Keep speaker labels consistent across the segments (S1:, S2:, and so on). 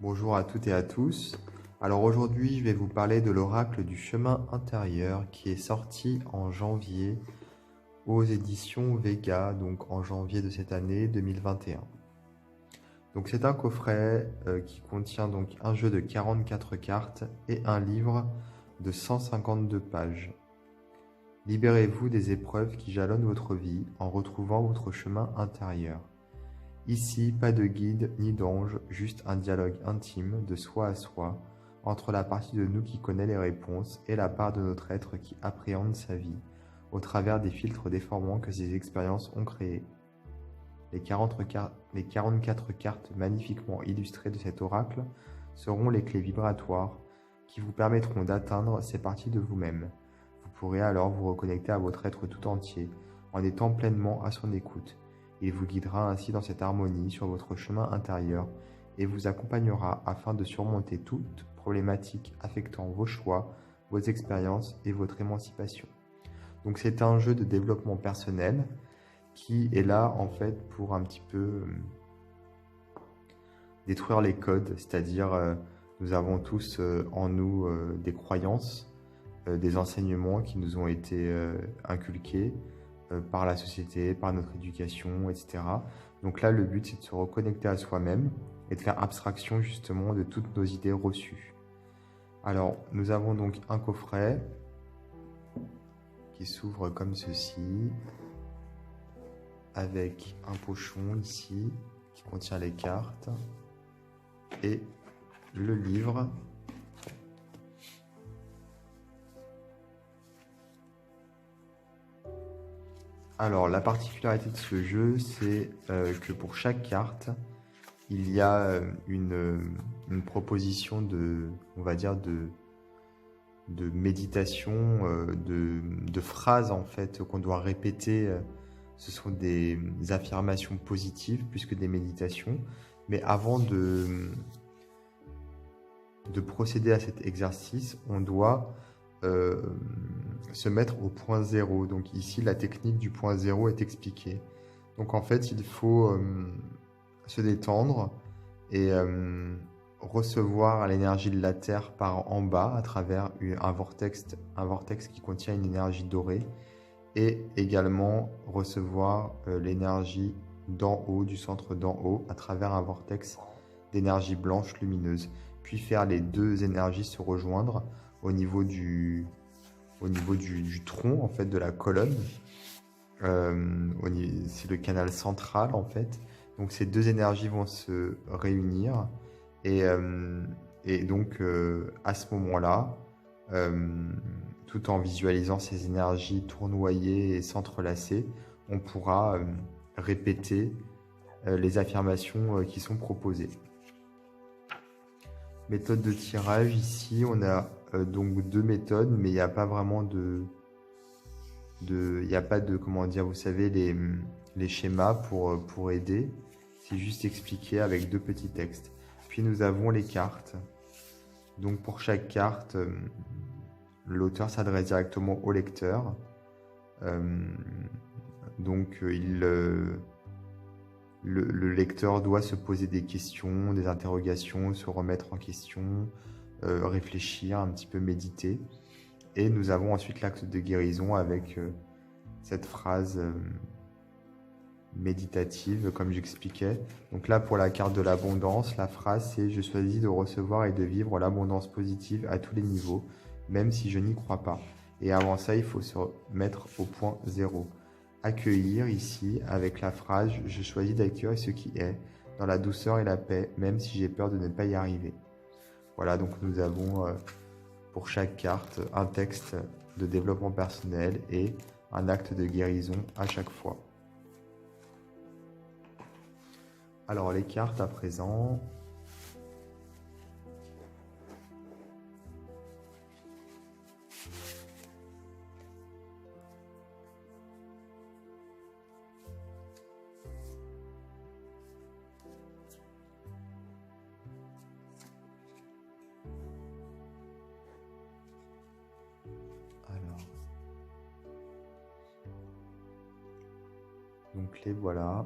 S1: Bonjour à toutes et à tous. Alors aujourd'hui, je vais vous parler de l'oracle du chemin intérieur qui est sorti en janvier aux éditions Vega, donc en janvier de cette année 2021. Donc c'est un coffret qui contient donc un jeu de 44 cartes et un livre de 152 pages. Libérez-vous des épreuves qui jalonnent votre vie en retrouvant votre chemin intérieur. Ici, pas de guide ni d'ange, juste un dialogue intime, de soi à soi, entre la partie de nous qui connaît les réponses et la part de notre être qui appréhende sa vie, au travers des filtres déformants que ces expériences ont créés. Les 44 cartes magnifiquement illustrées de cet oracle seront les clés vibratoires qui vous permettront d'atteindre ces parties de vous-même. Vous pourrez alors vous reconnecter à votre être tout entier, en étant pleinement à son écoute. Il vous guidera ainsi dans cette harmonie sur votre chemin intérieur et vous accompagnera afin de surmonter toute problématique affectant vos choix, vos expériences et votre émancipation. Donc c'est un jeu de développement personnel qui est là en fait pour un petit peu détruire les codes, c'est-à-dire nous avons tous en nous des croyances, des enseignements qui nous ont été inculqués par la société, par notre éducation, etc. Donc là, le but, c'est de se reconnecter à soi-même et de faire abstraction justement de toutes nos idées reçues. Alors, nous avons donc un coffret qui s'ouvre comme ceci, avec un pochon ici qui contient les cartes et le livre. Alors, la particularité de ce jeu, c'est que pour chaque carte, il y a une proposition de, on va dire, de méditation, de phrases en fait qu'on doit répéter. Ce sont des affirmations positives plus que des méditations. Mais avant de procéder à cet exercice, on doit se mettre au point zéro. Donc ici, la technique du point zéro est expliquée. Donc en fait, il faut se détendre et recevoir l'énergie de la Terre par en bas à travers un vortex qui contient une énergie dorée et également recevoir l'énergie d'en haut, du centre d'en haut, à travers un vortex d'énergie blanche lumineuse. Puis faire les deux énergies se rejoindre au niveau du tronc en fait de la colonne. C'est le canal central en fait. Donc ces deux énergies vont se réunir et donc à ce moment-là, tout en visualisant ces énergies tournoyer et s'entrelacer, on pourra répéter les affirmations qui sont proposées. Méthode de tirage, ici on a donc deux méthodes, mais il n'y a pas vraiment il n'y a pas de, comment dire, vous savez, les schémas pour aider. C'est juste expliqué avec deux petits textes. Puis nous avons les cartes. Donc pour chaque carte, l'auteur s'adresse directement au lecteur. Donc le lecteur doit se poser des questions, des interrogations, se remettre en question, réfléchir, un petit peu méditer. Et nous avons ensuite l'acte de guérison avec cette phrase méditative, comme j'expliquais. Donc là, pour la carte de l'abondance, la phrase c'est « Je choisis de recevoir et de vivre l'abondance positive à tous les niveaux, même si je n'y crois pas ». Et avant ça, il faut se mettre au point zéro. Accueillir ici avec la phrase « Je choisis d'accueillir ce qui est, dans la douceur et la paix, même si j'ai peur de ne pas y arriver ». Voilà, donc nous avons pour chaque carte un texte de développement personnel et un acte de guérison à chaque fois. Alors les cartes à présent. Donc les voilà.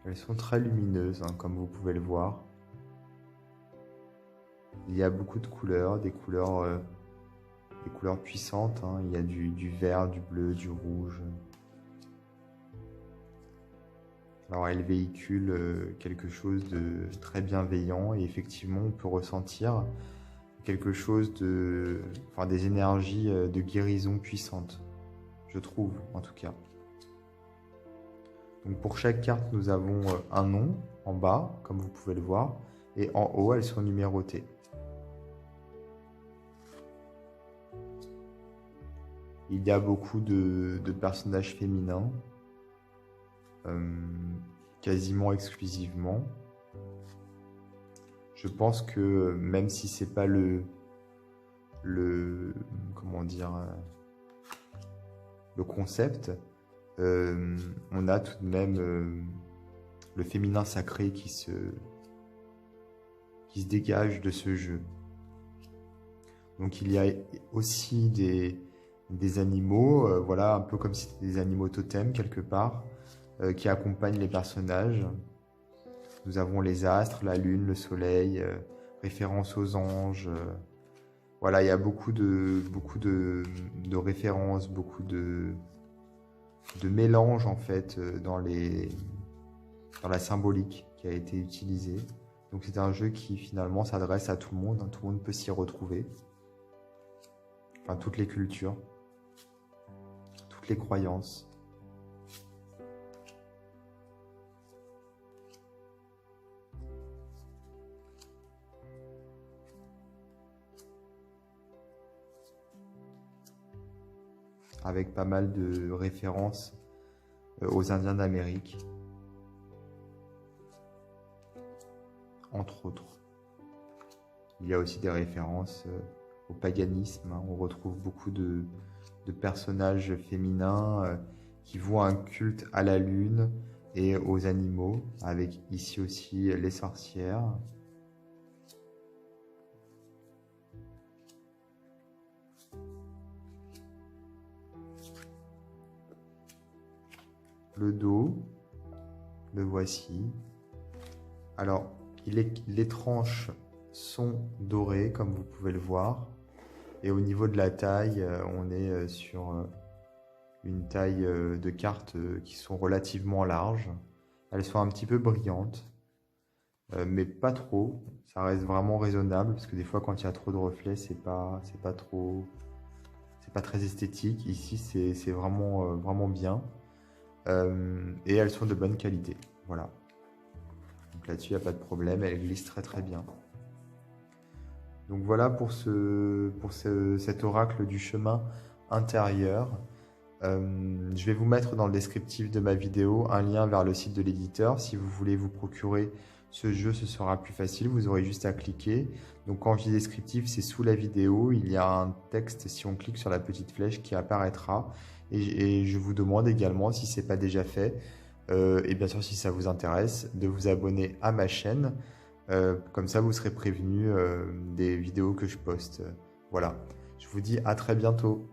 S1: Elles sont très lumineuses, hein, comme vous pouvez le voir. Il y a beaucoup de couleurs, des couleurs puissantes, hein. Il y a du vert, du bleu, du rouge. Alors elles véhiculent quelque chose de très bienveillant et effectivement on peut ressentir quelque chose enfin des énergies de guérison puissantes, je trouve en tout cas. Donc pour chaque carte nous avons un nom en bas, comme vous pouvez le voir, et en haut elles sont numérotées. Il y a beaucoup de personnages féminins, quasiment exclusivement. Je pense que même si c'est pas comment dire, le concept, on a tout de même le féminin sacré qui se dégage de ce jeu. Donc il y a aussi des animaux, voilà, un peu comme si c'était des animaux totems quelque part, qui accompagnent les personnages. Nous avons les astres, la lune, le soleil, référence aux anges. Voilà, il y a beaucoup de références, beaucoup de mélange en fait dans la symbolique qui a été utilisée. Donc c'est un jeu qui finalement s'adresse à tout le monde, hein, tout le monde peut s'y retrouver. Enfin, toutes les cultures, toutes les croyances. Avec pas mal de références aux Indiens d'Amérique, entre autres. Il y a aussi des références au paganisme, hein. On retrouve beaucoup de personnages féminins qui vouent un culte à la lune et aux animaux, avec ici aussi les sorcières. Le dos, le voici. Alors, les tranches sont dorées, comme vous pouvez le voir. Et au niveau de la taille, on est sur une taille de cartes qui sont relativement larges. Elles sont un petit peu brillantes, mais pas trop. Ça reste vraiment raisonnable, parce que des fois, quand il y a trop de reflets, c'est pas très esthétique. Ici, c'est vraiment bien. Et elles sont de bonne qualité. Voilà. Donc là-dessus, il n'y a pas de problème. Elles glissent très très bien. Donc voilà pour cet oracle du chemin intérieur. Je vais vous mettre dans le descriptif de ma vidéo un lien vers le site de l'éditeur. Si vous voulez vous procurer ce jeu, ce sera plus facile. Vous aurez juste à cliquer. Donc en vidéo descriptif, c'est sous la vidéo. Il y a un texte, si on clique sur la petite flèche, qui apparaîtra. Et je vous demande également, si ce n'est pas déjà fait, et bien sûr si ça vous intéresse, de vous abonner à ma chaîne. Comme ça, vous serez prévenu des vidéos que je poste. Voilà. Je vous dis à très bientôt.